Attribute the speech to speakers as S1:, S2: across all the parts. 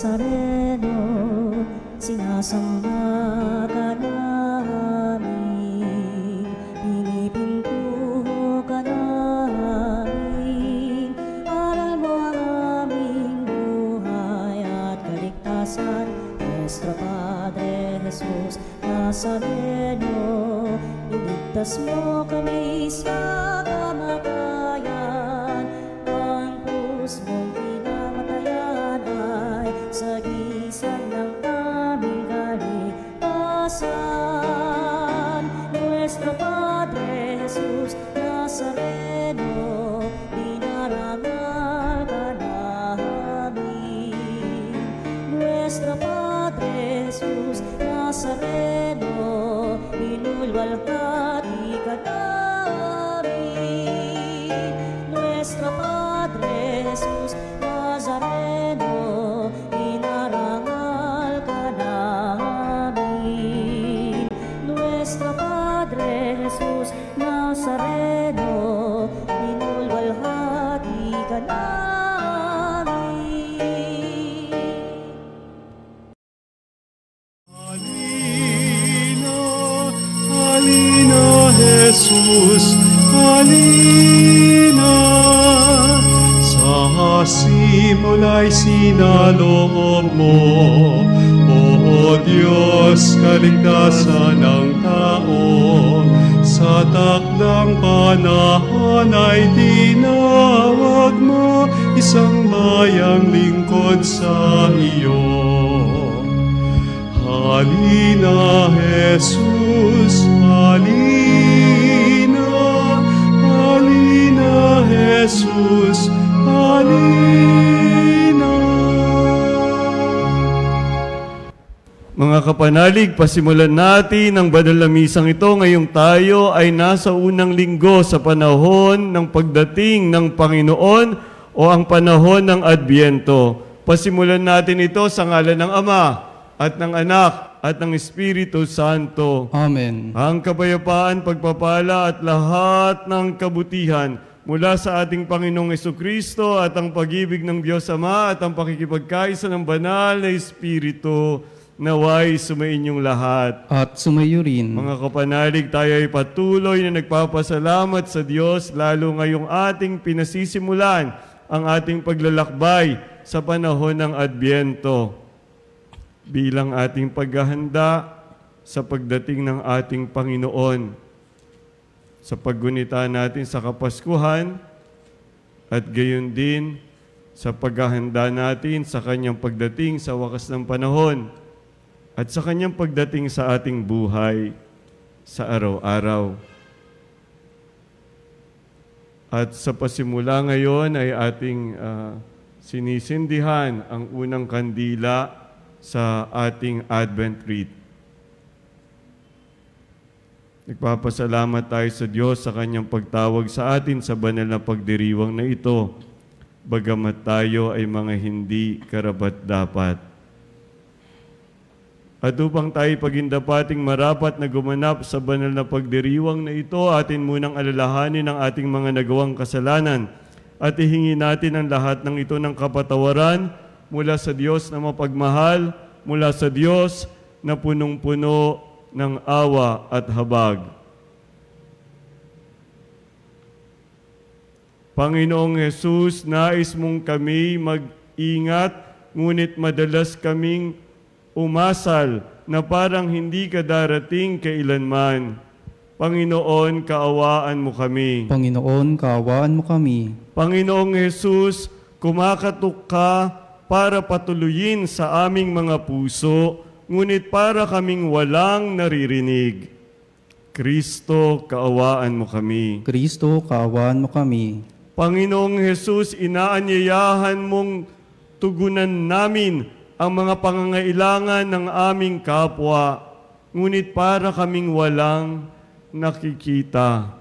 S1: Nazareno, sinasamba ka namin, pinipintuho ka namin, aral mo ang aming buhay at kaligtasan. Nuestro Padre Jesus Nazareno, iligtas mo kami sa kamatayan. Ang krus mong pinamatayan ay sagisag ng aming kaligtasan. Nuestro Padre Jesus Nazareno, dinarangal ka namin. Nuestro Padre Jesus Nazareno, inulwalhati ka namin. Nuestro Padre Jesus Nazareno, inarangal ka namin. Nuestro Padre Jesus Nazareno, inulwalhati ka namin.
S2: Halina, Jesus, halina. Sa simula'y sinaloob mo, O Diyos, kaligtasan ng tao. Sa takdang panahon ay tinawag mo isang bayang lingkod sa iyo. Halina, Jesus, halina. Halina, Jesus, halina.
S3: Mga kapanalig, pasimulan natin ang banal na misang ito ngayong tayo ay nasa unang linggo sa panahon ng pagdating ng Panginoon o ang panahon ng Adbyento. Pasimulan natin ito sa ngalan ng Ama at ng Anak at ng Espiritu Santo.
S4: Amen.
S3: Ang kapayapaan, pagpapala at lahat ng kabutihan mula sa ating Panginoong Jesucristo at ang pag-ibig ng Diyos Ama at ang pakikipagkaisa ng banal na Espiritu naway sumainyong lahat.
S4: At sumayo rin.
S3: Mga kapanalig, tayo ay patuloy na nagpapasalamat sa Diyos lalo ngayong ating pinasisimulan ang ating paglalakbay sa panahon ng Adbyento bilang ating paghahanda sa pagdating ng ating Panginoon, sa paggunita natin sa Kapaskuhan at gayon din sa paghahanda natin sa Kanyang pagdating sa wakas ng panahon at sa Kanyang pagdating sa ating buhay sa araw-araw. At sa pasimula ngayon ay ating sinisindihan ang unang kandila sa ating Advent Wreath. Nagpapasalamat tayo sa Diyos sa Kanyang pagtawag sa atin sa banal na pagdiriwang na ito, bagamat tayo ay mga hindi karapat-dapat. At upang tayo pagindapating marapat na gumanap sa banal na pagdiriwang na ito, atin munang alalahanin ang ating mga nagawang kasalanan at ihingi natin ang lahat ng ito ng kapatawaran mula sa Diyos na mapagmahal, mula sa Diyos na punong-puno ng awa at habag. Panginoong Jesus, nais mong kami mag-ingat, ngunit madalas kaming umasal na parang hindi ka darating kailanman. Panginoon, kaawaan mo kami.
S4: Panginoon, kaawaan mo kami.
S3: Panginoong Jesus, kumakatok ka para patuloyin sa aming mga puso, ngunit para kaming walang naririnig. Kristo, kaawaan mo kami.
S4: Kristo, kaawaan mo kami.
S3: Panginoong Jesus, inaanyayahan mong tugunan namin ang mga pangangailangan ng aming kapwa, ngunit para kaming walang nakikita.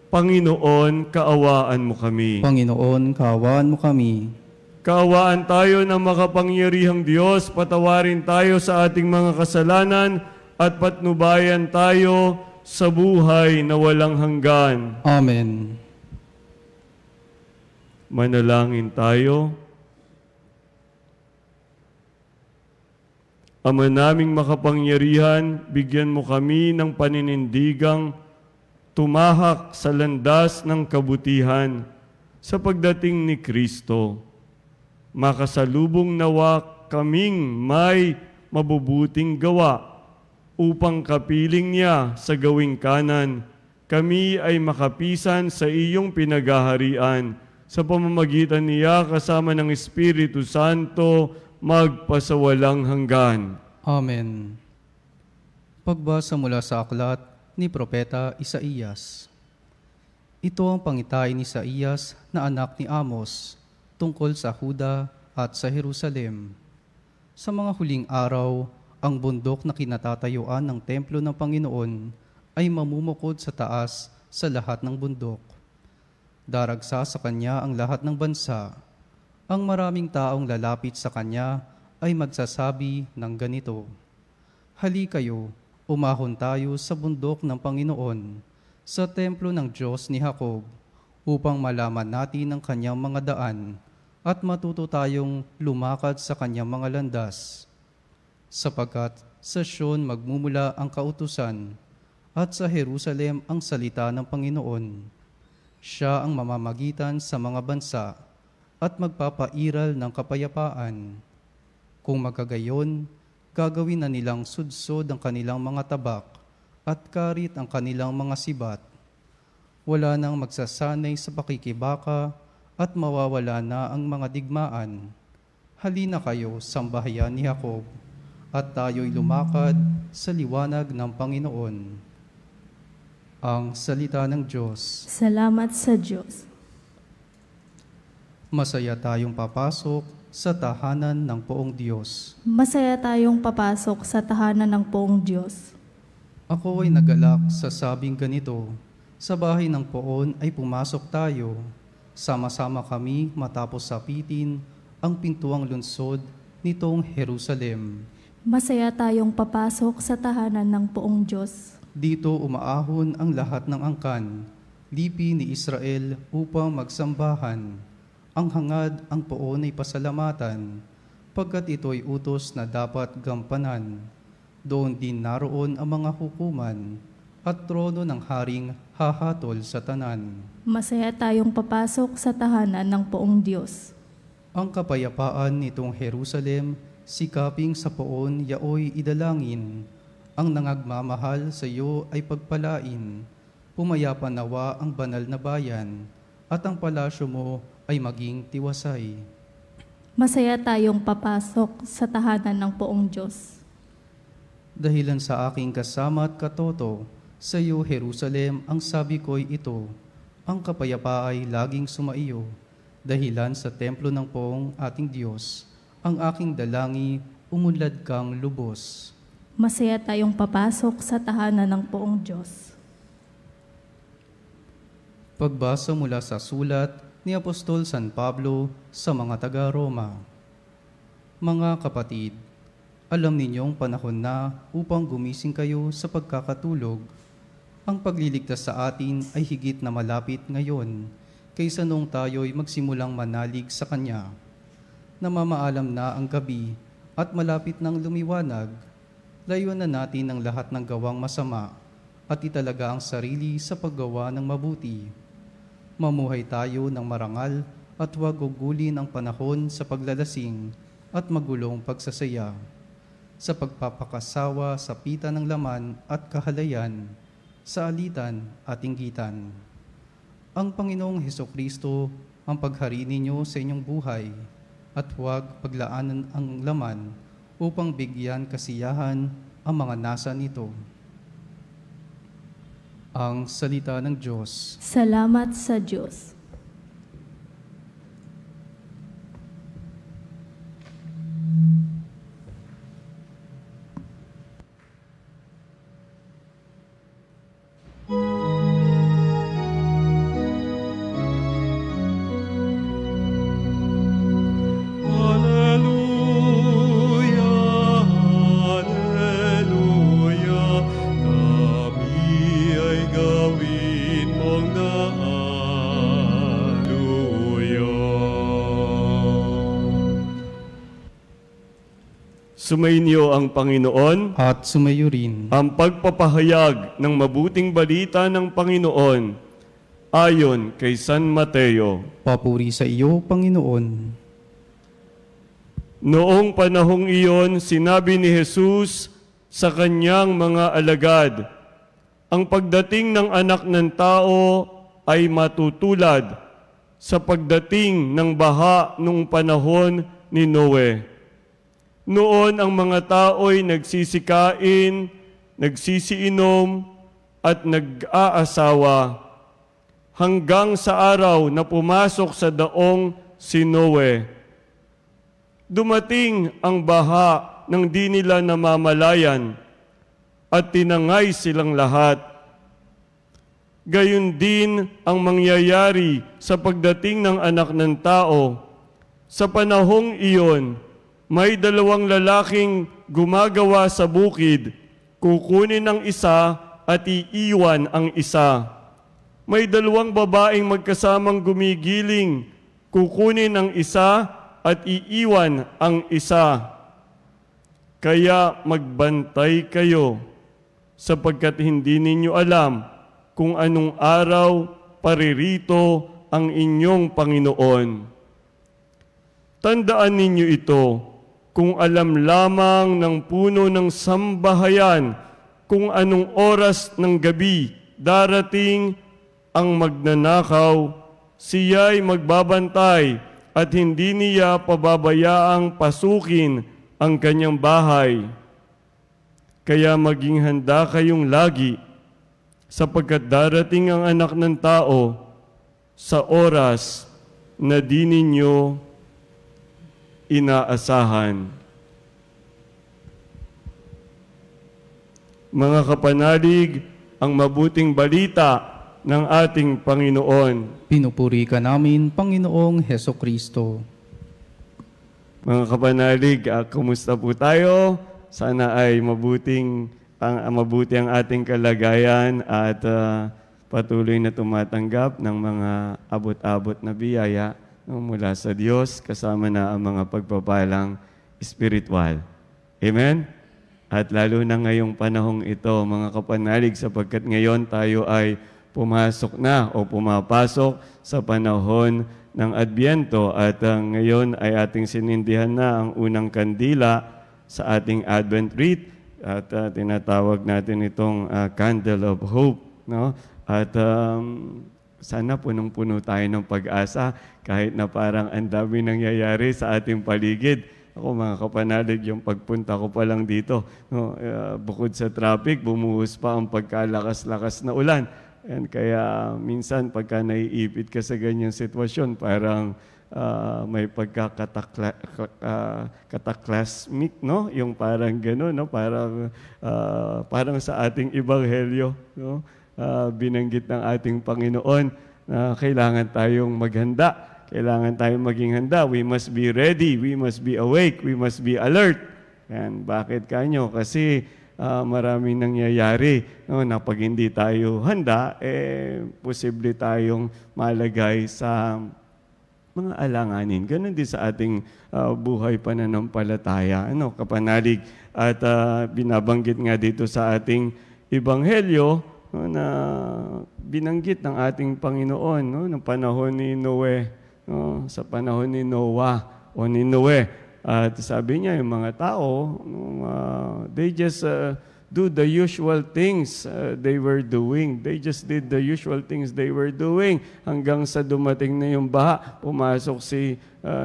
S3: Panginoon, kaawaan mo kami.
S4: Panginoon, kaawaan mo kami.
S3: Kaawaan tayo ng makapangyarihang Diyos, patawarin tayo sa ating mga kasalanan at patnubayan tayo sa buhay na walang hanggan.
S4: Amen.
S3: Manalangin tayo. Ama naming makapangyarihan, bigyan mo kami ng paninindigang tumahak sa landas ng kabutihan sa pagdating ni Kristo. Makasalubong nawa kaming may mabubuting gawa upang kapiling niya sa gawing kanan. Kami ay makapisan sa iyong pinagaharian sa pamamagitan niya kasama ng Espiritu Santo magpasawalang hanggan.
S4: Amen. Pagbasa mula sa aklat ni Propeta Isaías. Ito ang pangitain ni Isaías na anak ni Amos tungkol sa Huda at sa Jerusalem. Sa mga huling araw, ang bundok na kinatatayuan ng templo ng Panginoon ay mamumukod sa taas sa lahat ng bundok. Daragsa sa kanya ang lahat ng bansa. Ang maraming taong lalapit sa kanya ay magsasabi ng ganito, "Hali kayo, umahon tayo sa bundok ng Panginoon, sa templo ng Diyos ni Jacob, upang malaman natin ang kanyang mga daan at matuto tayong lumakad sa kanyang mga landas. Sapagkat sa Sion magmumula ang kautusan at sa Jerusalem ang salita ng Panginoon. Siya ang mamamagitan sa mga bansa at magpapairal ng kapayapaan. Kung magkagayon, gagawin na nilang sudsod ang kanilang mga tabak at karit ang kanilang mga sibat. Wala nang magsasanay sa pakikibaka at mawawala na ang mga digmaan. Halina kayo, sambahayan ni Jacob, at tayo'y lumakad sa liwanag ng Panginoon." Ang salita ng Diyos.
S5: Salamat sa Diyos.
S4: Masaya tayong papasok sa tahanan ng poong Diyos.
S5: Masaya tayong papasok sa tahanan ng poong Diyos.
S4: Ako ay nagalak sa sabing ganito, sa bahay ng poon ay pumasok tayo. Sama-sama kami matapos sapitin ang pintuang lunsod nitong Jerusalem.
S5: Masaya tayong papasok sa tahanan ng poong Diyos.
S4: Dito umaahon ang lahat ng angkan, lipi ni Israel upang magsambahan. Ang hangad ang poon ay pasalamatan, pagkat ito'y utos na dapat gampanan. Doon din naroon ang mga hukuman, at trono ng haring hahatol sa tanan.
S5: Masaya tayong papasok sa tahanan ng poong Diyos.
S4: Ang kapayapaan nitong Jerusalem, sikaping sa poon yaoy idalangin. Ang nangagmamahal sa iyo ay pagpalain. Pumayapa nawa ang banal na bayan, at ang palasyo mo ay maging tiwasay.
S5: Masaya tayong papasok sa tahanan ng poong Diyos.
S4: Dahilan sa aking kasama at katoto, sa iyo, Jerusalem, ang sabi ko'y ito, ang kapayapa ay laging sumaiyo. Dahilan sa templo ng poong ating Diyos, ang aking dalangi, umunlad kang lubos.
S5: Masaya tayong papasok sa tahanan ng poong Diyos.
S4: Pagbasa mula sa sulat ni Apostol San Pablo sa mga taga-Roma. Mga kapatid, alam ninyong panahon na upang gumising kayo sa pagkakatulog. Ang pagliligtas sa atin ay higit na malapit ngayon kaysa noong tayo'y magsimulang manalig sa Kanya. Namamaalam na ang gabi at malapit nang lumiwanag. Layuan na natin ang lahat ng gawang masama at italaga ang sarili sa paggawa ng mabuti. Mamuhay tayo ng marangal at huwag gugulin ang panahon sa paglalasing at magulong pagsasaya, sa pagpapakasawa sa pita ng laman at kahalayan, sa alitan at inggitan. Ang Panginoong Hesukristo ang paghari ninyo sa inyong buhay at huwag paglaanan ang laman upang bigyan kasiyahan ang mga nasa nito. Ang salita ng Diyos.
S5: Salamat sa Diyos.
S2: Kami ay gawin mong daan.
S3: Sumainyo ang Panginoon.
S4: At sumayo rin.
S3: Ang pagpapahayag ng mabuting balita ng Panginoon ayon kay San Mateo.
S4: Papuri sa iyo, Panginoon.
S3: Noong panahong iyon, sinabi ni Jesus sa kanyang mga alagad, ang pagdating ng Anak ng Tao ay matutulad sa pagdating ng baha nung panahon ni Noe. Noon ang mga tao'y nagsisikain, nagsisiinom, at nag-aasawa hanggang sa araw na pumasok sa daong si Noe. Dumating ang baha nang di nila namamalayan at tinangay silang lahat. Gayon din ang mangyayari sa pagdating ng Anak ng Tao. Sa panahong iyon, may dalawang lalaking gumagawa sa bukid, kukunin ang isa at iiwan ang isa. May dalawang babaeng magkasamang gumigiling, kukunin ang isa at iiwan ang isa. Kaya magbantay kayo, sapagkat hindi ninyo alam kung anong araw paririto ang inyong Panginoon. Tandaan ninyo ito, kung alam lamang ng puno ng sambahayan kung anong oras ng gabi darating ang magnanakaw, siya'y magbabantay at hindi niya pababayaang pasukin ang kanyang bahay. Kaya maging handa kayong lagi, sapagkat darating ang Anak ng Tao sa oras na di ninyo inaasahan. Mga kapanalig, ang mabuting balita ng ating Panginoon.
S4: Pinupuri ka namin, Panginoong Hesukristo.
S3: Mga kapanalig, kumusta po tayo? Sana ay mabuti ang ating kalagayan at patuloy na tumatanggap ng mga abot-abot na biyaya mula sa Diyos, kasama na ang mga pagpapalang espiritual. Amen? At lalo na ngayong panahong ito, mga kapanalig, sapagkat ngayon tayo ay pumasok na o pumapasok sa panahon ng Adbyento at ngayon ay ating sinindihan na ang unang kandila sa ating Advent Wreath at tinatawag natin itong Candle of Hope. No? At sana punong-puno tayo ng pag-asa kahit na parang ang dami nangyayari sa ating paligid. Ako mga kapanalig, yung pagpunta ko pa lang dito, no, bukod sa traffic, bumuhos pa ang pagkalakas-lakas na ulan. And kaya minsan pagka naiipit ka sa ganyang sitwasyon, parang may pagkataklasmik, no? Yung parang gano'n, no? Parang sa ating ebanghelyo, no? Binanggit ng ating Panginoon na kailangan tayong maghanda, kailangan tayong maging handa. We must be ready, we must be awake, we must be alert. And bakit kanyo? Kasi maraming nangyayari, no, na pag hindi tayo handa, posible tayong malagay sa mga alanganin. Ganon din sa ating buhay pananampalataya, ano, kapanalig. At binabanggit nga dito sa ating ebanghelyo, no, na binanggit ng ating Panginoon, no, ng panahon ni Noe, no, sa panahon ni Noah o ni Noe. At sabi niya, yung mga tao, they just do the usual things they were doing. They just did the usual things they were doing hanggang sa dumating na yung baha. Pumasok si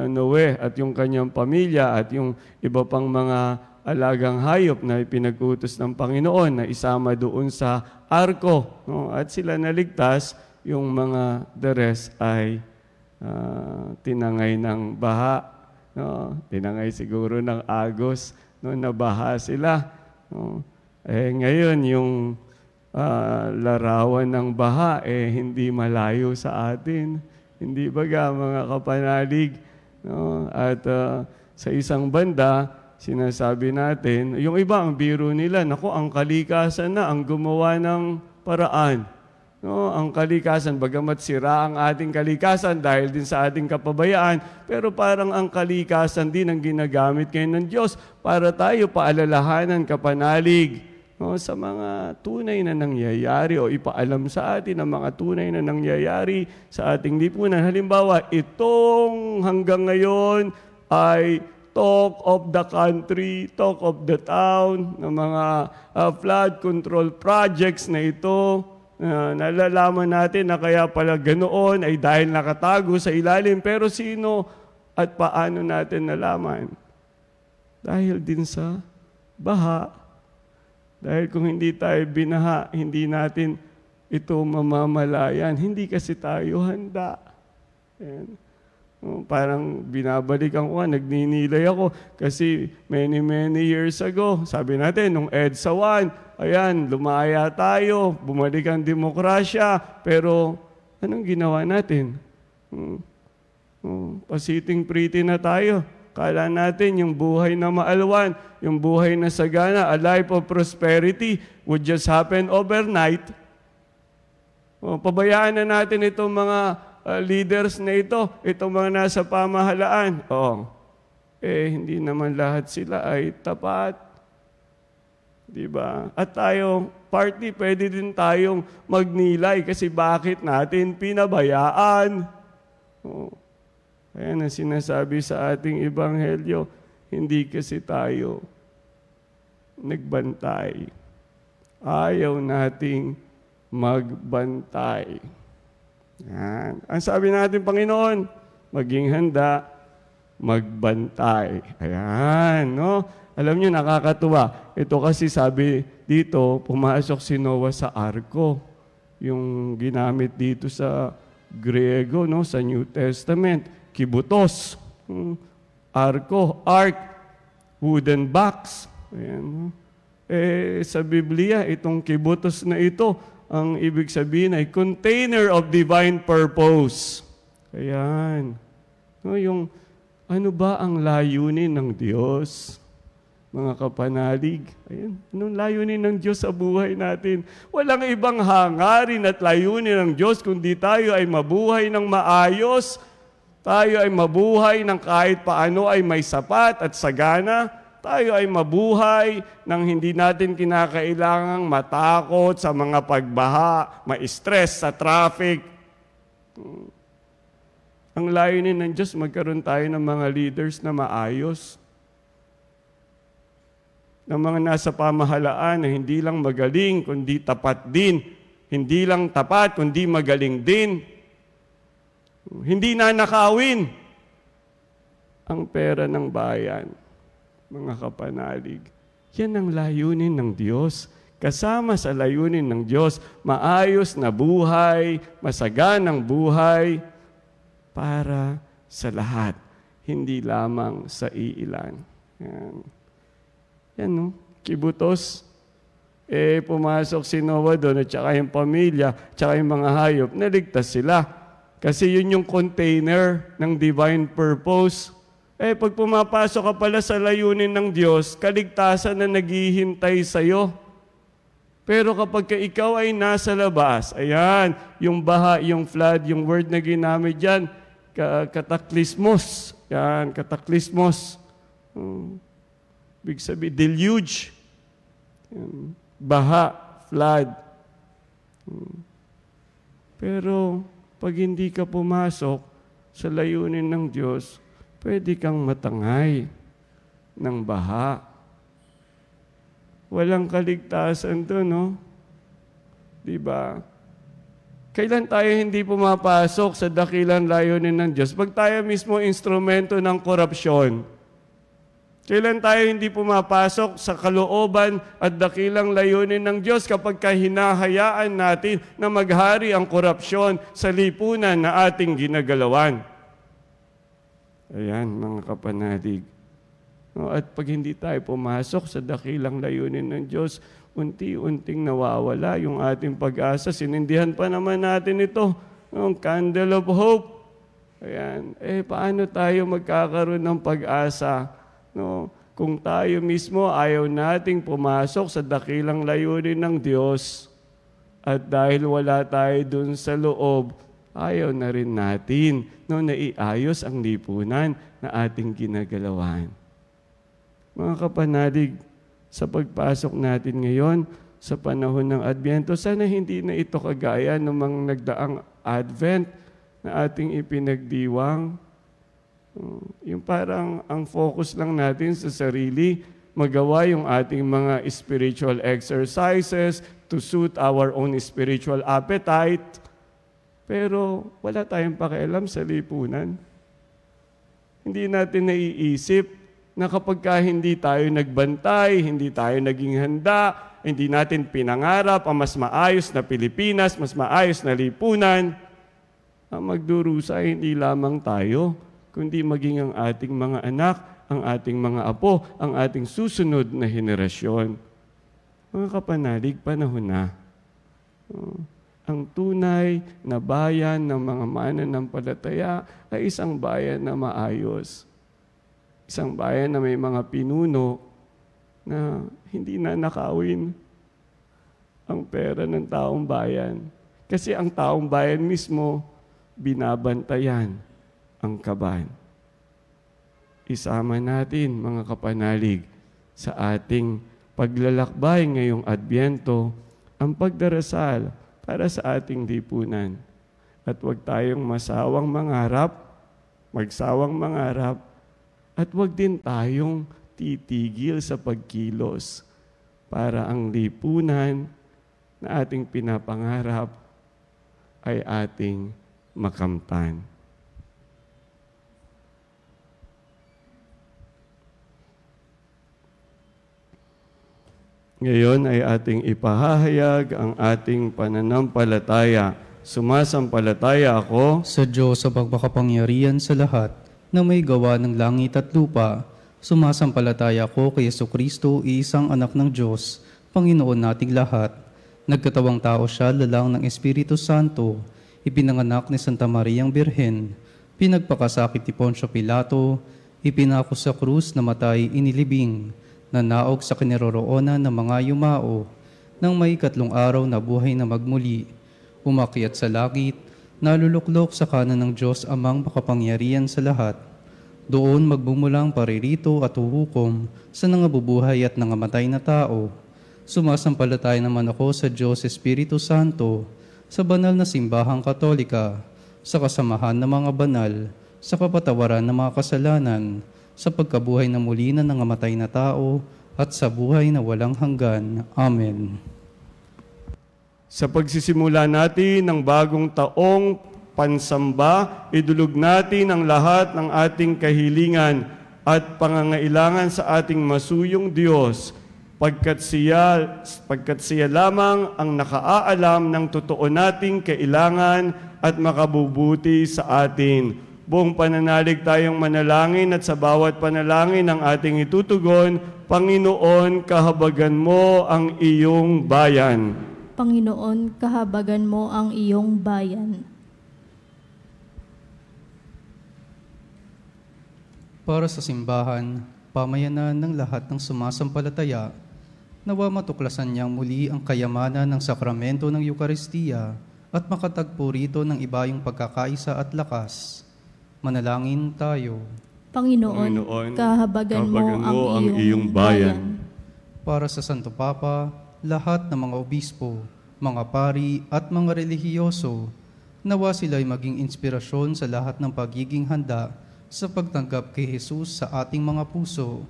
S3: Noe at yung kanyang pamilya at yung iba pang mga alagang hayop na pinag-utos ng Panginoon na isama doon sa arko. No? At sila naligtas, yung mga the rest ay tinangay ng baha. No, tinangay siguro ng agos, no, nabaha sila. No. Ngayon, yung larawan ng baha, hindi malayo sa atin. Hindi baga, mga kapanalig. No? At sa isang banda, sinasabi natin, yung iba ang biro nila, naku, ang kalikasan na, ang gumawa ng paraan. No, ang kalikasan, bagamat sira ang ating kalikasan dahil din sa ating kapabayaan, pero parang ang kalikasan din ang ginagamit ngayon ng Diyos para tayo paalalahanan, kapanalig, no, sa mga tunay na nangyayari o ipaalam sa atin ang mga tunay na nangyayari sa ating lipunan. Halimbawa, itong hanggang ngayon ay talk of the country, talk of the town, ng mga flood control projects na ito. Nalalaman natin na kaya pala ganoon ay dahil nakatago sa ilalim. Pero sino at paano natin nalaman? Dahil din sa baha. Dahil kung hindi tayo binaha, hindi natin ito mamamalayan. Hindi kasi tayo handa. Ayan. Parang binabalikan ko nga, nagninilay ako kasi many years ago, sabi natin, nung EDSA 1, ayan, lumaya tayo, bumalik ang demokrasya, pero anong ginawa natin? Pasiting pretty na tayo. Kala natin yung buhay na maalwan, yung buhay na sagana, a life of prosperity would just happen overnight. Pabayaan na natin itong mga leaders na itong mga nasa pamahalaan. Hindi naman lahat sila ay tapat. Diba? At tayo, partly, pwede din tayong magnilay kasi bakit natin pinabayaan? Ayan ang sinasabi sa ating ebanghelyo, hindi kasi tayo nagbantay. Ayaw nating magbantay. Yan. Ang sabi natin, Panginoon, maging handa, magbantay. Ayan, no? Alam niyo, nakakatuwa. Ito kasi sabi dito, pumasok si Noah sa arko. Yung ginamit dito sa Griego, no? Sa New Testament. Kibutos. Arko, ark, wooden box. Ayan, no? Sa Biblia, itong kibutos na ito, ang ibig sabihin ay container of divine purpose. Ayan. No, yung ano ba ang layunin ng Diyos? Mga kapanalig. Ayan. Anong layunin ng Diyos sa buhay natin? Walang ibang hangarin at layunin ng Diyos kundi tayo ay mabuhay ng maayos. Tayo ay mabuhay ng kahit paano ay may sapat at sagana. Tayo ay mabuhay nang hindi natin kinakailangang matakot sa mga pagbaha, ma-stress sa traffic. Ang layunin ng Diyos, magkaroon tayo ng mga leaders na maayos. Ng mga nasa pamahalaan na hindi lang magaling, kundi tapat din. Hindi lang tapat, kundi magaling din. Hindi nanakawin ang pera ng bayan. Mga kapanalig, yan ang layunin ng Diyos. Kasama sa layunin ng Diyos, maayos na buhay, masaganang buhay para sa lahat, hindi lamang sa iilan. Yan no? Kibutos. Pumasok si Noah doon at saka yung pamilya, saka yung mga hayop, naligtas sila. Kasi yun yung container ng divine purpose. Pag pumapasok ka pala sa layunin ng Diyos, kaligtasan na naghihintay sa'yo. Pero kapag ikaw ay nasa labas, ayan, yung baha, yung flood, yung word na ginamit dyan, kataklismos. Yan, kataklismos. Big sabi, deluge. Yan, baha, flood. Pero pag hindi ka pumasok sa layunin ng Diyos, pwede kang matangay ng baha. Walang kaligtasan doon, no? Diba? Kailan tayo hindi pumapasok sa dakilang layunin ng Diyos? Pag tayo mismo instrumento ng korupsyon. Kailan tayo hindi pumapasok sa kalooban at dakilang layunin ng Diyos kapag hinahayaan natin na maghari ang korupsyon sa lipunan na ating ginagalawan? Ayan, mga kapanalig. At pag hindi tayo pumasok sa dakilang layunin ng Diyos, unti-unting nawawala yung ating pag-asa. Sinindihan pa naman natin ito, yung candle of hope. Ayan, paano tayo magkakaroon ng pag-asa? No? Kung tayo mismo ayaw nating pumasok sa dakilang layunin ng Diyos, At dahil wala tayo dun sa loob, ayaw na rin natin na iayos ang lipunan na ating ginagalawan. Mga kapanalig, sa pagpasok natin ngayon sa panahon ng Adbyento, sana hindi na ito kagaya ng mga nagdaang Advent na ating ipinagdiwang. Yung parang ang focus lang natin sa sarili, magawa yung ating mga spiritual exercises to suit our own spiritual appetite. Pero wala tayong pakialam sa lipunan. Hindi natin naiisip na kapag hindi tayo nagbantay, hindi tayo naging handa, hindi natin pinangarap ang mas maayos na Pilipinas, mas maayos na lipunan, ang magdurusa hindi lamang tayo, kundi maging ang ating mga anak, ang ating mga apo, ang ating susunod na henerasyon. Mga kapanalig, panahon na. Ang tunay na bayan ng mga mananampalataya ay isang bayan na maayos. Isang bayan na may mga pinuno na hindi na nakawin ang pera ng taong bayan. Kasi ang taong bayan mismo, binabantayan ang kaban. Isama natin, mga kapanalig, sa ating paglalakbay ngayong Adbyento, ang pagdarasal para sa ating lipunan. At huwag tayong magsawang mangarap, at huwag din tayong titigil sa pagkilos para ang lipunan na ating pinapangarap ay ating makamtan. Ngayon ay ating ipahahayag ang ating pananampalataya. Sumasampalataya ako
S4: Sa Diyos sa pagmakapangyarihan sa lahat, na may gawa ng langit at lupa. Sumasampalataya ko kay Jesucristo, iisang anak ng Diyos, Panginoon nating lahat. Nagkatawang tao siya, lalang ng Espiritu Santo, ipinanganak ni Santa Mariang Birhen, pinagpakasakit ni Poncio Pilato, ipinako sa krus, namatay, inilibing, nanaog sa kinaroroonan ng mga yumao, nang may 3 araw na buhay na magmuli, umakyat sa langit, naluluklok sa kanan ng Diyos Amang makapangyarihan sa lahat. Doon magbumulang paririto at huhukom sa nangabubuhay at nangamatay na tao. Sumasampalataya naman ako sa Diyos Espiritu Santo, sa banal na simbahang katolika, sa kasamahan ng mga banal, sa kapatawaran ng mga kasalanan, sa pagkabuhay na muli na nangamatay na tao, at sa buhay na walang hanggan. Amen.
S3: Sa pagsisimula natin ng bagong taong pansamba, idulog natin ang lahat ng ating kahilingan at pangangailangan sa ating masuyong Diyos, pagkat siya lamang ang nakaaalam ng totoo nating kailangan at makabubuti sa atin. Buong pananalig tayong manalangin at sa bawat panalangin ng ating itutugon, Panginoon, kahabagan mo ang iyong bayan.
S5: Panginoon, kahabagan mo ang iyong bayan.
S4: Para sa simbahan, pamayanan ng lahat ng sumasampalataya, nawa matuklasan niyang muli ang kayamanan ng sakramento ng Eukaristiya at makatagpo rito ng ibayong pagkakaisa at lakas. Manalangin tayo.
S5: Panginoon, kahabagan mo ang iyong bayan.
S4: Para sa Santo Papa, lahat ng mga obispo, mga pari at mga relihiyoso, nawa sila'y maging inspirasyon sa lahat ng pagiging handa sa pagtanggap kay Jesus sa ating mga puso.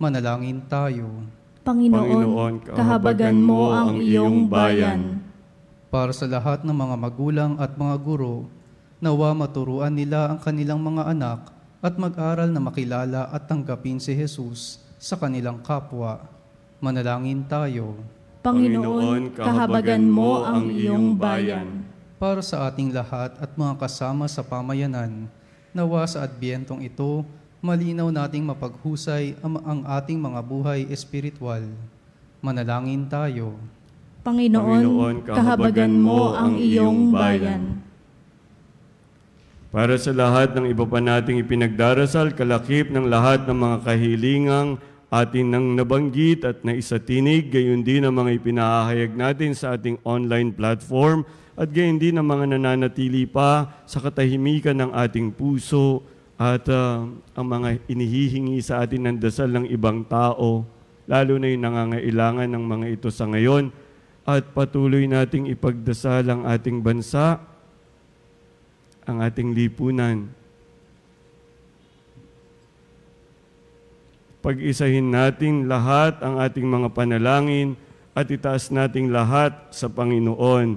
S4: Manalangin tayo.
S5: Panginoon, kahabagan mo ang iyong bayan.
S4: Para sa lahat ng mga magulang at mga guro, nawa maturuan nila ang kanilang mga anak at mag-aral na makilala at tanggapin si Jesus sa kanilang kapwa. Manalangin tayo.
S5: Panginoon, kahabagan mo ang iyong bayan.
S4: Para sa ating lahat at mga kasama sa pamayanan, nawa sa Adbyentong ito, malinaw nating mapaghusay ang ating mga buhay espiritual. Manalangin tayo.
S5: Panginoon, kahabagan mo ang iyong bayan.
S3: Para sa lahat ng iba pa nating ipinagdarasal, kalakip ng lahat ng mga kahilingang atin nang nabanggit at naisatinig, gayon din ang mga ipinahayag natin sa ating online platform, at gayon din ang mga nananatili pa sa katahimikan ng ating puso at ang mga inihihingi sa atin ng dasal ng ibang tao, lalo na yung nangangailangan ng mga ito sa ngayon, at patuloy nating ipagdasal ang ating bansa, ang ating lipunan. Pag-isahin natin lahat ang ating mga panalangin at itaas nating lahat sa Panginoon.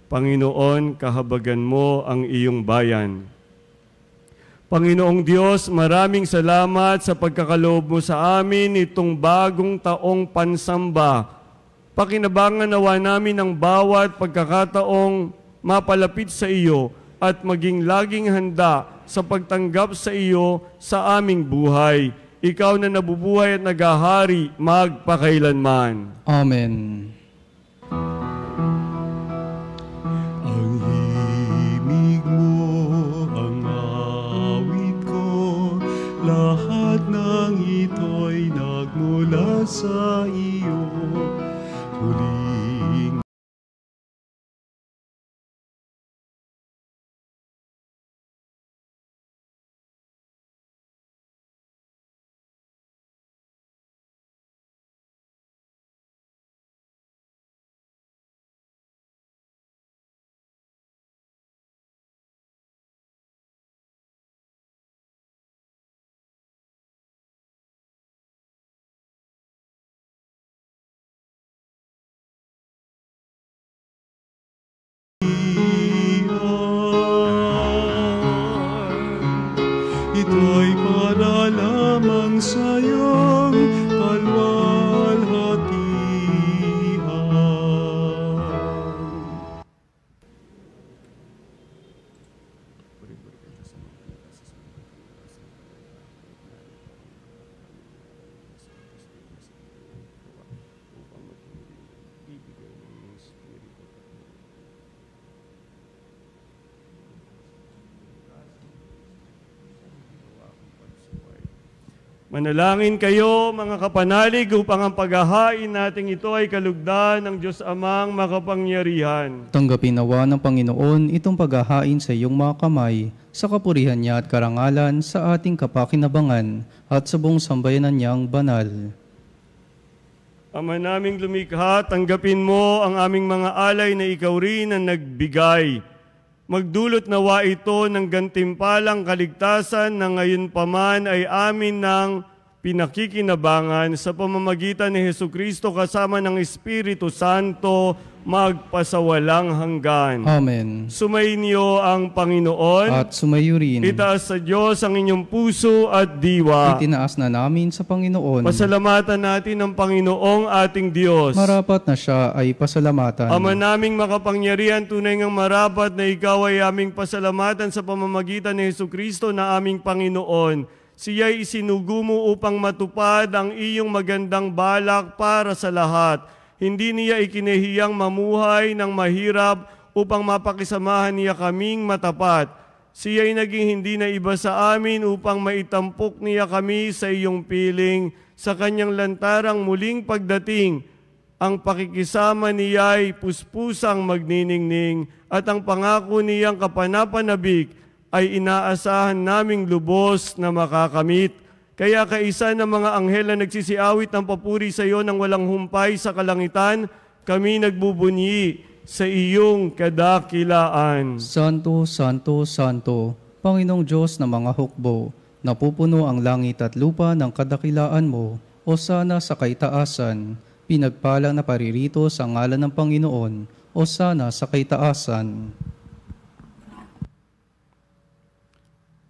S3: Panginoon, kahabagan mo ang iyong bayan. Panginoong Diyos, maraming salamat sa pagkakaloob mo sa amin itong bagong taong pansamba. Pakinabangan nawa namin ang bawat pagkakataong mapalapit sa iyo at maging laging handa sa pagtanggap sa iyo sa aming buhay. Ikaw na nabubuhay at naghahari magpakailanman.
S4: Amen.
S2: Ang himig mo, ang awit ko, lahat ng ito'y nagmula sa iyo. Huling ito'y para lamang sa iyong kalwalhatian.
S3: Manalangin kayo, mga kapanalig, upang ang paghahain nating ito ay kalugdan ng Diyos Amang makapangyarihan.
S4: Tanggapin nawa ng Panginoon itong paghahain sa iyong mga kamay, sa kapurihan niya at karangalan sa ating kapakinabangan at sa buong sambayanan niyang banal.
S3: Ama naming lumikha, tanggapin mo ang aming mga alay na ikaw rin ang nagbigay. Magdulot nawa ito ng gantimpalang kaligtasan na ngayon pa man ay amin ng pinakikinabangan sa pamamagitan ni Hesukristo kasama ng Espiritu Santo magpasawalang hanggan.
S4: Amen.
S3: Sumainyo ang Panginoon.
S4: At sumayo rin.
S3: Itaas sa Diyos ang inyong puso at diwa.
S4: Itinaas na namin sa Panginoon.
S3: Pasalamatan natin ang Panginoong ating Diyos.
S4: Marapat na siya ay pasalamatan.
S3: Ama naming makapangyarihan, tunay ngang marapat na ikaw ay aming pasalamatan sa pamamagitan ni Hesukristo na aming Panginoon. Siya'y isinugo mo upang matupad ang iyong magandang balak para sa lahat. Hindi niya ikinahiyang mamuhay ng mahirap upang mapakisamahan niya kaming matapat. Siya'y naging hindi na iba sa amin upang maitampok niya kami sa iyong piling. Sa kanyang lantarang muling pagdating, ang pakikisama niya'y puspusang magniningning at ang pangako niyang kapanapanabik ay inaasahan naming lubos na makakamit. Kaya kaisa ng mga anghel na nagsisiawit ng papuri sa iyo ng walang humpay sa kalangitan, kami nagbubunyi sa iyong kadakilaan.
S4: Santo, Santo, Santo, Panginoong Diyos ng mga hukbo, napupuno ang langit at lupa ng kadakilaan mo, o sana sa kaitaasan, pinagpalang na paririto sa ngalan ng Panginoon, o sana sa kaitaasan.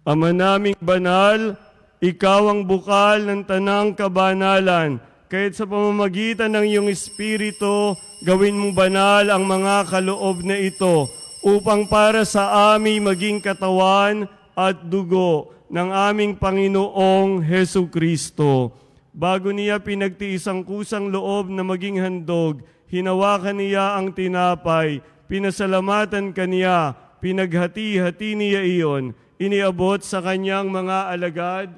S3: Ama naming banal, ikaw ang bukal ng tanang kabanalan. Kahit sa pamamagitan ng iyong Espiritu, gawin mong banal ang mga kaloob na ito upang para sa amin maging katawan at dugo ng aming Panginoong Hesukristo. Bago niya pinagtiis ang kusang loob na maging handog, hinawakan niya ang tinapay, pinasalamatan kaniya, pinaghati-hati niya iyon, iniabot sa kanyang mga alagad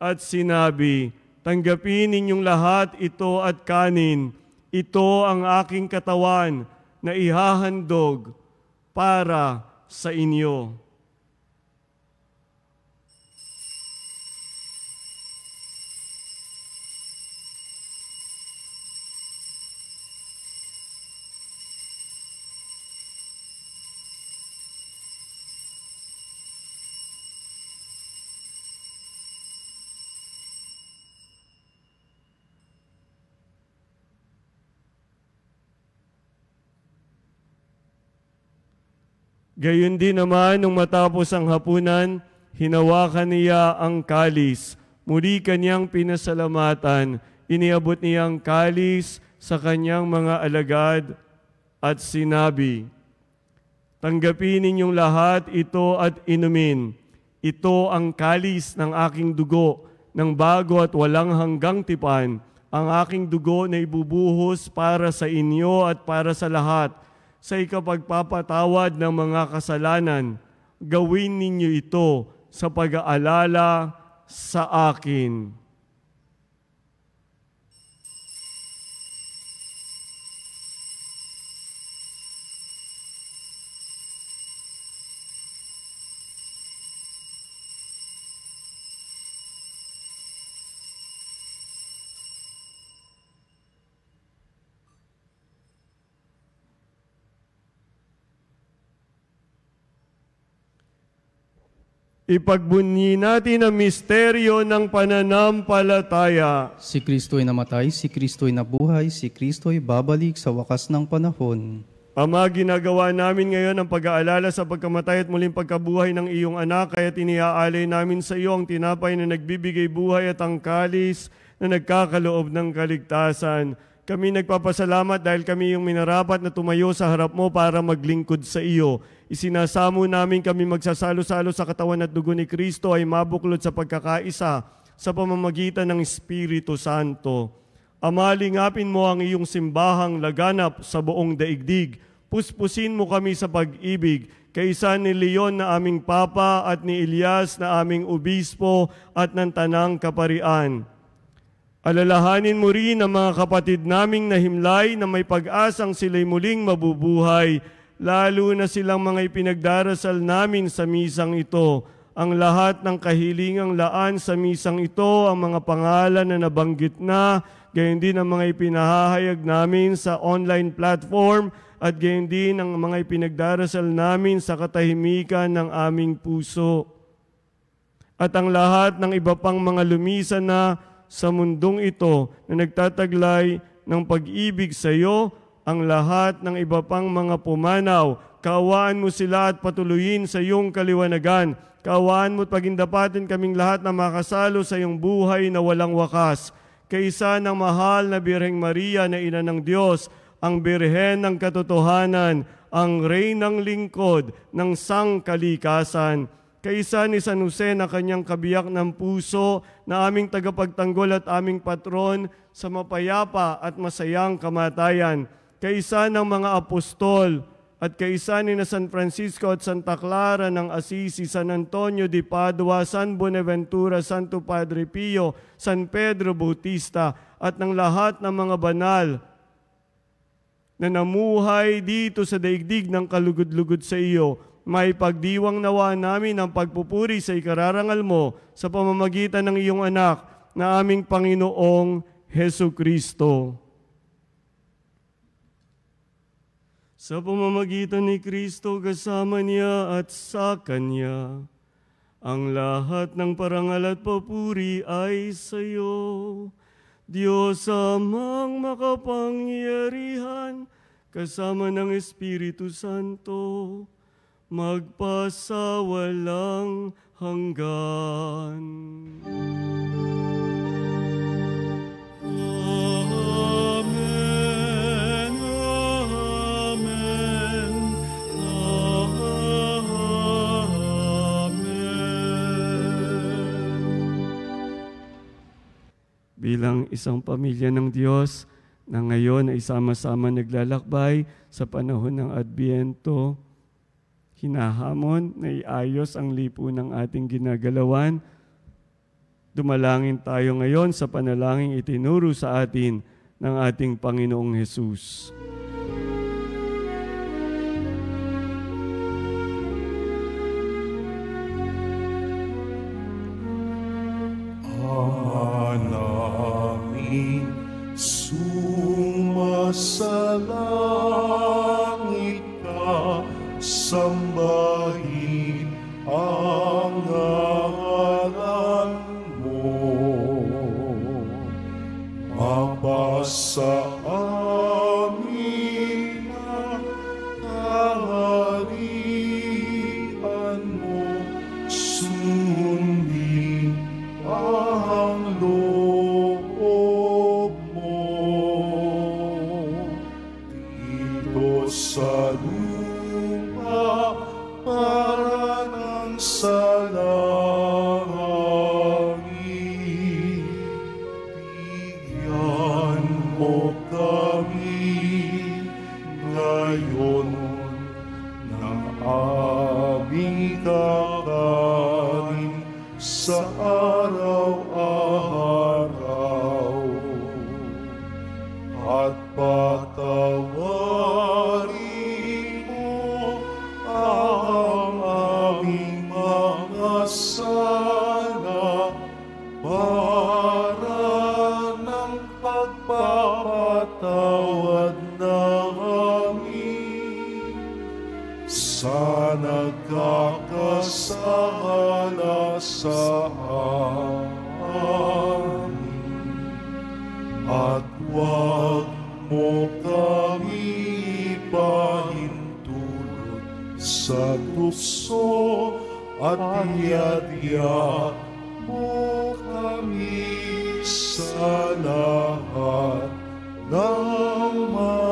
S3: at sinabi, Tanggapin ninyong lahat ito at kanin. Ito ang aking katawan na ihahandog para sa inyo. Gayon din naman, nung matapos ang hapunan, hinawakan niya ang kalis. Muli kanyang pinasalamatan. Iniabot niya ang kalis sa kanyang mga alagad at sinabi, tanggapin ninyong lahat ito at inumin. Ito ang kalis ng aking dugo, ng bago at walang hanggang tipan, ang aking dugo na ibubuhos para sa inyo at para sa lahat, sa ikapagpapatawad ng mga kasalanan. Gawin ninyo ito sa pag-aalala sa akin. Ipagbunyi natin ang misteryo ng pananampalataya.
S4: Si Kristo'y namatay, si Kristo'y nabuhay, si Kristo'y babalik sa wakas ng panahon.
S3: Ama, ginagawa namin ngayon ang pag-aalala sa pagkamatay at muling pagkabuhay ng iyong anak, kaya iniaalay namin sa iyo ang tinapay na nagbibigay buhay at ang kalis na nagkakaloob ng kaligtasan. Kami nagpapasalamat dahil kami yung minarapat na tumayo sa harap mo para maglingkod sa iyo. Isinasamo namin kami magsasalo-salo sa katawan at dugo ni Kristo ay mabuklod sa pagkakaisa sa pamamagitan ng Espiritu Santo. Ama, lingapin mo ang iyong simbahang laganap sa buong daigdig. Puspusin mo kami sa pag-ibig, kaisa ni Leon na aming Papa at ni Elias na aming Obispo at ng Tanang Kaparian. Alalahanin mo rin ang mga kapatid naming nahimlay na may pag-asang sila'y muling mabubuhay, lalo na silang mga ipinagdarasal namin sa misang ito. Ang lahat ng kahilingang laan sa misang ito, ang mga pangalan na nabanggit na, gayon din ang mga ipinahahayag namin sa online platform, at gayon din ang mga ipinagdarasal namin sa katahimikan ng aming puso. At ang lahat ng iba pang mga lumisan na sa mundong ito na nagtataglay ng pag-ibig sa iyo, ang lahat ng iba pang mga pumanaw, kaawaan mo sila at patuloyin sa iyong kaliwanagan. Kaawaan mo at pagindapatin kaming lahat na makasalo sa iyong buhay na walang wakas. Kaisa ng mahal na Birheng Maria na Ina ng Diyos, ang Birhen ng Katotohanan, ang Reynang Lingkod ng Sangkalikasan, kaisa ni San Jose na kanyang kabiyak ng puso na aming tagapagtanggol at aming patron sa mapayapa at masayang kamatayan, kaisa ng mga apostol at kaisa ni na San Francisco at Santa Clara ng Assisi, San Antonio de Padua, San Buenaventura, Santo Padre Pio, San Pedro Bautista at ng lahat ng mga banal na namuhay dito sa daigdig ng kalugod-lugod sa iyo. May pagdiwang nawa namin ang pagpupuri sa ikararangal mo sa pamamagitan ng iyong anak na aming Panginoong Hesu Kristo. Sa pamamagitan ni Kristo kasama niya at sa Kanya, ang lahat ng parangal at papuri ay sa iyo. Diyos Amang makapangyarihan, kasama ng Espiritu Santo, magpasawalang hanggan. Amen, amen, amen. Bilang isang pamilya ng Diyos na ngayon ay sama-sama naglalakbay sa panahon ng Adbyento, hinahamon na iayos ang lipu ng ating ginagalawan Dumalangin tayo ngayon sa panalangin itinuro sa atin ng ating Panginoong Hesus.
S2: Namin sumasalangit ka, sambahin ang ngalan mo. Mapasa amin ang kaharian mo, sundin ang loob mo. Dito sa lupa para ng sa langit, bigyan mo kami ngayon ng aming kakanin sa araw-araw, at patawarin mo ang aming mga sala para ng pagpapatawad namin sa nagkakasala sa amin. At huwag mo kami ipahintulot sa tukso, at iadya mo kami sa lahat ng masama.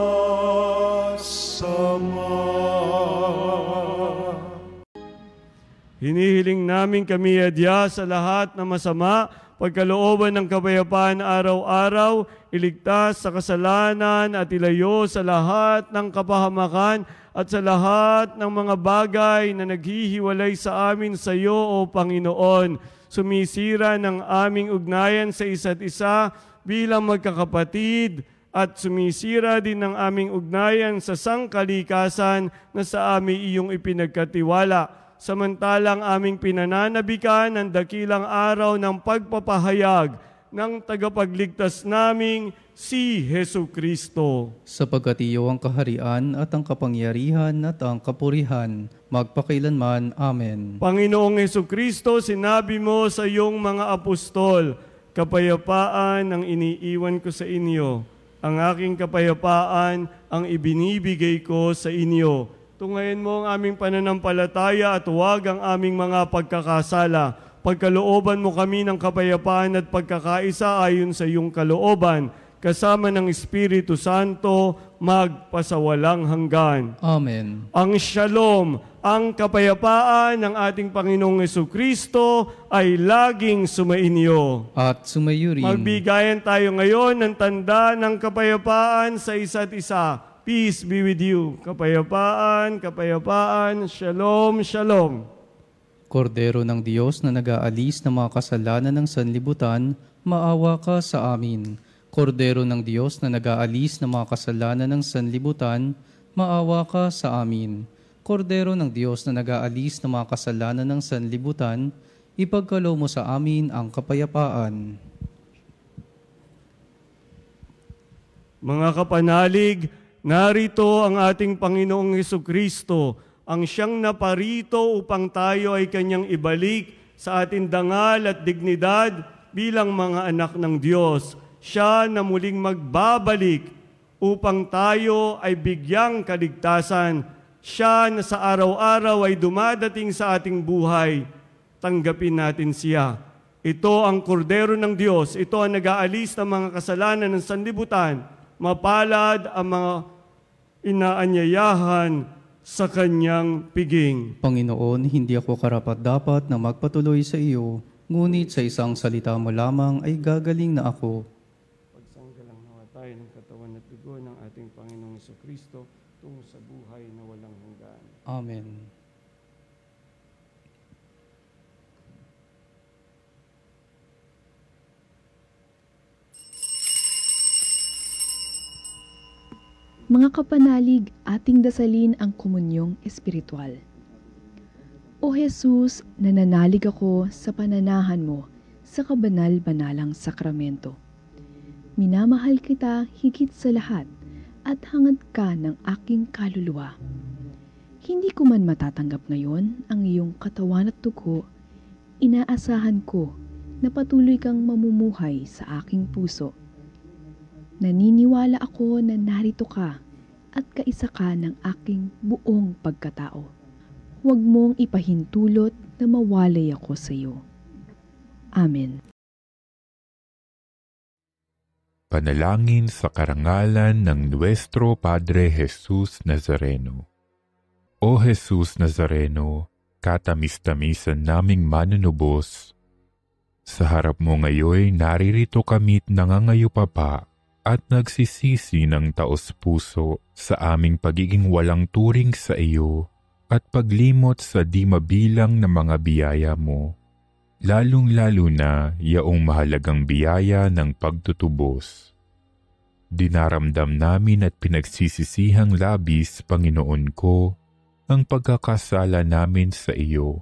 S3: Hinihiling namin kami adya sa lahat ng masama, pagkalooban ng kapayapaan araw-araw, iligtas sa kasalanan at ilayo sa lahat ng kapahamakan at sa lahat ng mga bagay na naghihiwalay sa amin sa iyo, O Panginoon. Sumisira ng aming ugnayan sa isa't isa bilang magkakapatid at sumisira din ng aming ugnayan sa sangkalikasan na sa amin iyong ipinagkatiwala. Samantalang aming pinananabikan ang dakilang araw ng pagpapahayag ng tagapagligtas naming si Hesu Kristo.
S4: Sapagkat iyo ang kaharian at ang kapangyarihan at ang kapurihan, magpakailanman. Amen.
S3: Panginoong Hesu Kristo, sinabi mo sa iyong mga apostol, kapayapaan ang iniiwan ko sa inyo. Ang aking kapayapaan ang ibinibigay ko sa inyo. Tungayin mo ang aming pananampalataya at huwag ang aming mga pagkakasala. Pagkalooban mo kami ng kapayapaan at pagkakaisa ayon sa iyong kalooban, kasama ng Espiritu Santo, magpasawalang hanggan.
S4: Amen.
S3: Ang shalom, ang kapayapaan ng ating Panginoong Jesucristo ay laging sumainyo.
S4: At sumayo rin.
S3: Magbigayan tayo ngayon ng tanda ng kapayapaan sa isa't isa. Peace be with you. Kapayapaan, kapayapaan, shalom, shalom.
S4: Kordero ng Diyos na nag-aalis ng mga kasalanan ng sanlibutan, maawa ka sa amin. Kordero ng Diyos na nag-aalis ng mga kasalanan ng sanlibutan, maawa ka sa amin. Kordero ng Diyos na nag-aalis ng mga kasalanan ng sanlibutan, ipagkaloob mo sa amin ang kapayapaan.
S3: Mga kapanalig, narito ang ating Panginoong Jesucristo, ang siyang naparito upang tayo ay kanyang ibalik sa ating dangal at dignidad bilang mga anak ng Diyos. Siya na muling magbabalik upang tayo ay bigyang kaligtasan. Siya na sa araw-araw ay dumadating sa ating buhay. Tanggapin natin siya. Ito ang kordero ng Diyos. Ito ang nag-aalis ng mga kasalanan ng sanlibutan. Mapalad ang mga inaanyayahan sa kanyang piging.
S4: Panginoon, hindi ako karapat-dapat na magpatuloy sa iyo, ngunit sa isang salita mo lamang ay gagaling na ako.
S3: Pagsanggalang nawa tayo ng katawan at dugo ng ating Panginoong Jesucristo tungo sa buhay na walang hanggan.
S4: Amen.
S6: Mga kapanalig, ating dasalin ang komunyong espiritual. O Jesus, nananalig ako sa pananahan mo sa kabanal-banalang sakramento. Minamahal kita higit sa lahat at hangad ka ng aking kaluluwa. Hindi ko man matatanggap ngayon ang iyong katawan at dugo, inaasahan ko na patuloy kang mamumuhay sa aking puso. Naniniwala ako na narito ka at kaisa ka ng aking buong pagkatao. Huwag mong ipahintulot na mawalay ako sa iyo. Amen.
S7: Panalangin sa karangalan ng Nuestro Padre Jesus Nazareno. O Jesus Nazareno, katamis-tamisan naming manunubos, sa harap mo ngayon naririto kami't nangangayupapa at nagsisisi ng taos-puso sa aming pagiging walang turing sa iyo at paglimot sa di mabilang na mga biyaya mo, lalong-lalo na yaong mahalagang biyaya ng pagtutubos. Dinaramdam namin at pinagsisisihang labis, Panginoon ko, ang pagkakasala namin sa iyo.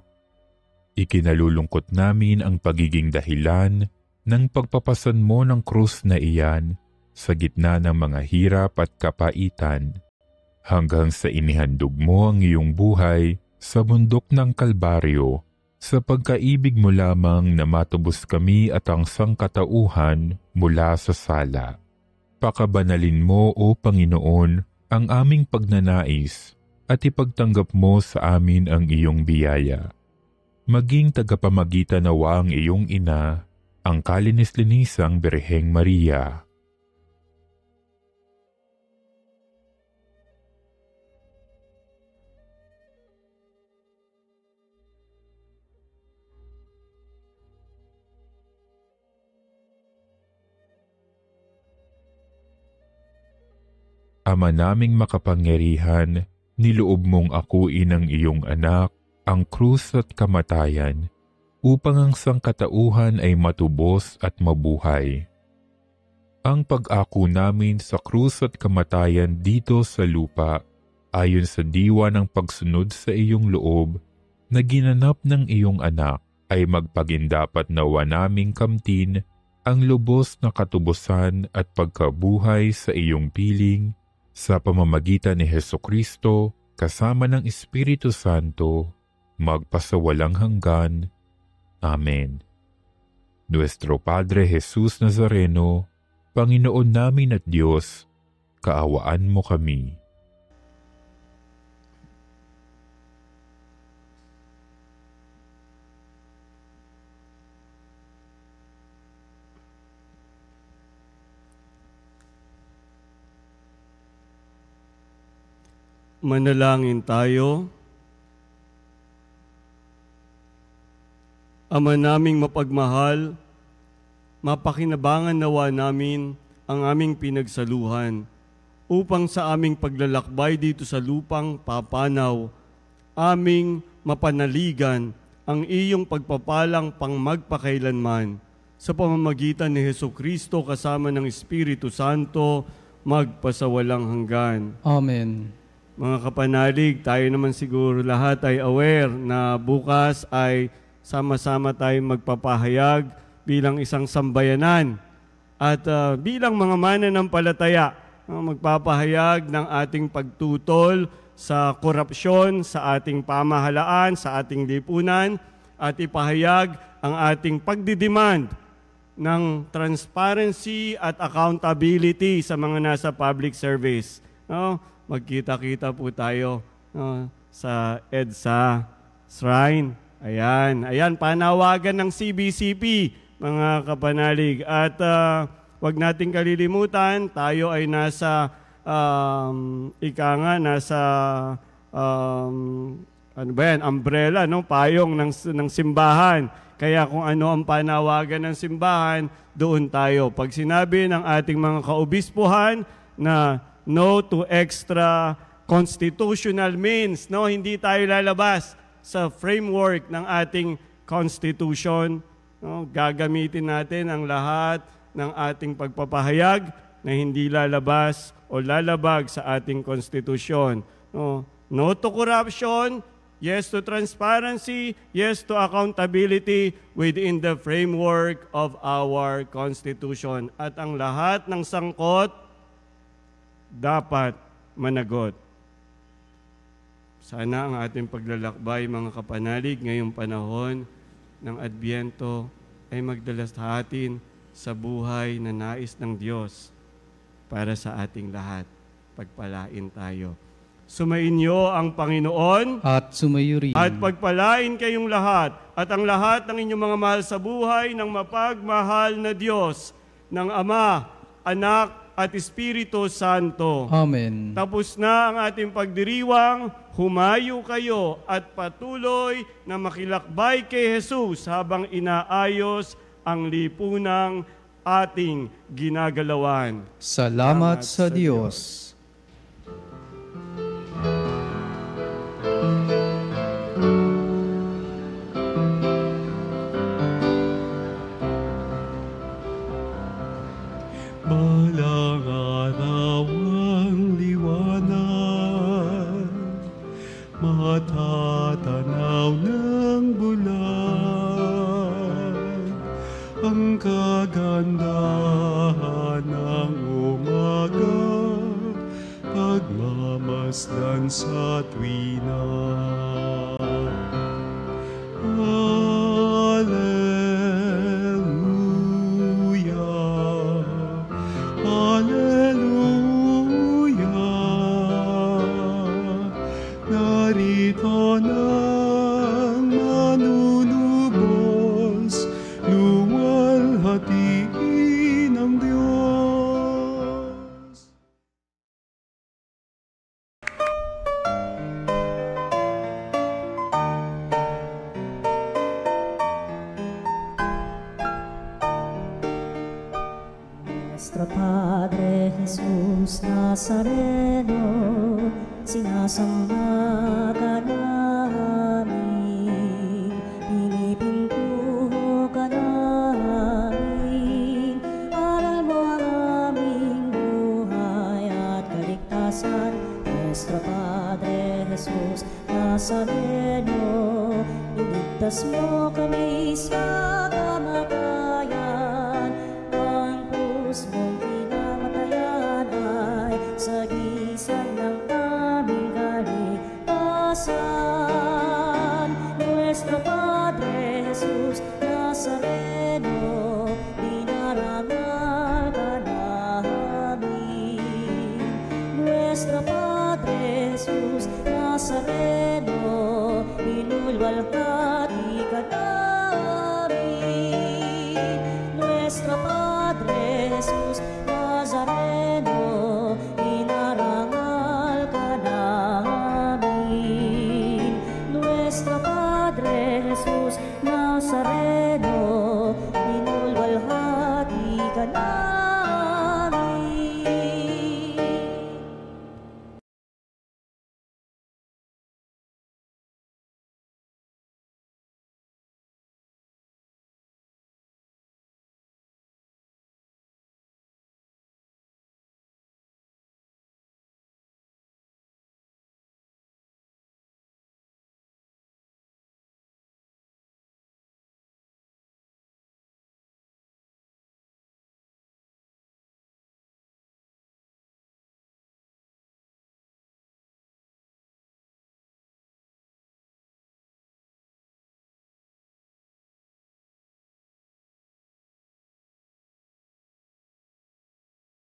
S7: Ikinalulungkot namin ang pagiging dahilan ng pagpapasan mo ng krus na iyan sa gitna ng mga hirap at kapaitan, hanggang sa inihandog mo ang iyong buhay sa bundok ng Kalbaryo, sa pagkaibig mo lamang na matubos kami at ang sangkatauhan mula sa sala. Pakabanalin mo, O Panginoon, ang aming pagnanais at ipagtanggap mo sa amin ang iyong biyaya. Maging tagapamagitan nawa ang iyong ina, ang kalinis-linisang Birheng Maria. Ama naming makapangyarihan, niloob mong akuin ang iyong anak, ang krus at kamatayan, upang ang sangkatauhan ay matubos at mabuhay. Ang pag-ako namin sa krus at kamatayan dito sa lupa, ayon sa diwa ng pagsunod sa iyong loob, na ginanap ng iyong anak, ay magpagindapat nawa naming kamtin ang lubos na katubusan at pagkabuhay sa iyong piling, sa pamamagitan ni Hesukristo, kasama ng Espiritu Santo, magpasawalang hanggan. Amen. Nuestro Padre Jesus Nazareno, Panginoon namin at Diyos, kaawaan mo kami.
S3: Manalangin tayo. Ama naming mapagmahal, mapakinabangan nawa namin ang aming pinagsaluhan upang sa aming paglalakbay dito sa lupang papanaw, aming mapanaligan ang iyong pagpapalang pang magpakailanman sa pamamagitan ni Hesukristo kasama ng Espiritu Santo, magpasawalang hanggan.
S4: Amen.
S3: Mga kapanalig, tayo naman siguro lahat ay aware na bukas ay sama-sama tayong magpapahayag bilang isang sambayanan at bilang mga mananampalataya, magpapahayag ng ating pagtutol sa korupsyon, sa ating pamahalaan, sa ating lipunan, at ipahayag ang ating pagdidemand ng transparency at accountability sa mga nasa public service. Magkita-kita po tayo sa EDSA Shrine. Ayan, panawagan ng CBCP, mga kapanalig. At wag nating kalilimutan, tayo ay nasa, umbrella, payong ng simbahan. Kaya kung ano ang panawagan ng simbahan, doon tayo. Pag sinabi ng ating mga kaobispuhan na no to extra constitutional means, hindi tayo lalabas sa framework ng ating Constitution. Gagamitin natin ang lahat ng ating pagpapahayag na hindi lalabas o lalabag sa ating konstitusyon. No to corruption, yes to transparency, yes to accountability within the framework of our Constitution. At ang lahat ng sangkot dapat managot. Sana ang ating paglalakbay, mga kapanalig, ngayong panahon ng Adbyento ay magdala sa atin sa buhay na nais ng Diyos para sa ating lahat. Pagpalain tayo. Sumainyo ang Panginoon
S4: At sumayo rin.
S3: at pagpalain kayong lahat at ang lahat ng inyong mga mahal sa buhay ng mapagmahal na Diyos, ng Ama, Anak at Espiritu Santo.
S4: Amen.
S3: Tapos na ang ating pagdiriwang, humayo kayo at patuloy na makilakbay kay Jesus habang inaayos ang lipunang ating ginagalawan.
S4: Salamat sa Diyos.
S2: Balang araw ang liwanag, matatanaw ng bulan, ang kagandahan ng umaga, pagmamasdan sa tuwina. Narito ng manunubos, luwalhatiin ang Diyos.
S1: Nuestro Padre Jesus Nazareno, sinasamba ka namin, pinipintuho ka namin, aral mo ang aming buhay at kaligtasan. Nuestro Padre Jesus Nazareno, iligtas mo kami sa kamatayan, ang krus mong pinamatayan ay sagisag ng aming kaligtasan. Nuestro Padre Jesus Nazareno, dinarangal ka namin. Nuestro Padre Jesus Nazareno, inulwalhati ka namin.